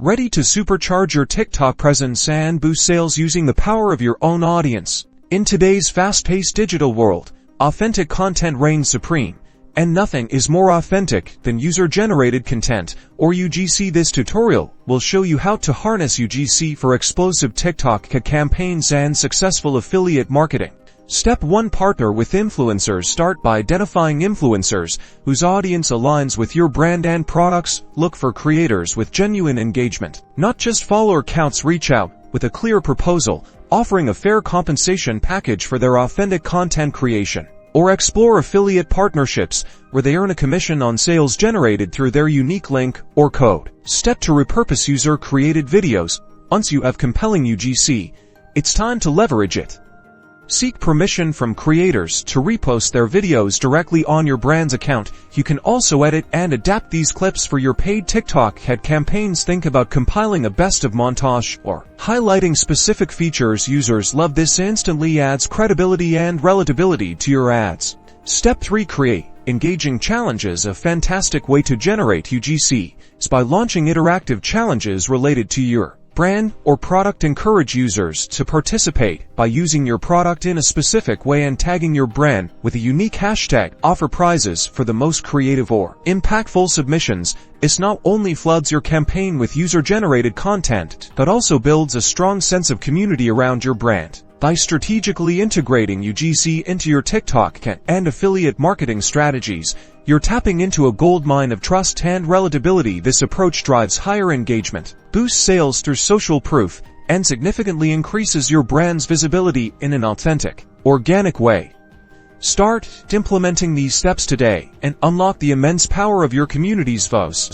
Ready to supercharge your TikTok presence and boost sales using the power of your own audience? In today's fast-paced digital world, authentic content reigns supreme, and nothing is more authentic than user-generated content, or UGC. This tutorial will show you how to harness UGC for explosive TikTok campaigns and successful affiliate marketing. Step 1. Partner with influencers. Start by identifying influencers whose audience aligns with your brand and products. Look for creators with genuine engagement, not just follower counts. Reach out with a clear proposal, offering a fair compensation package for their authentic content creation. Or explore affiliate partnerships, where they earn a commission on sales generated through their unique link or code. Step 2. Repurpose user-created videos. Once you have compelling UGC, it's time to leverage it. Seek permission from creators to repost their videos directly on your brand's account. You can also edit and adapt these clips for your paid TikTok ad campaigns. Think about compiling a best-of montage or highlighting specific features users love. This instantly adds credibility and relatability to your ads. Step 3. Create engaging challenges. A fantastic way to generate UGC is by launching interactive challenges related to your brand or product. Encourage users to participate by using your product in a specific way and tagging your brand with a unique hashtag. Offer prizes for the most creative or impactful submissions. This not only floods your campaign with user-generated content, but also builds a strong sense of community around your brand. By strategically integrating UGC into your TikTok and affiliate marketing strategies, you're tapping into a goldmine of trust and relatability. This approach drives higher engagement, boosts sales through social proof, and significantly increases your brand's visibility in an authentic, organic way. Start implementing these steps today and unlock the immense power of your community's voice.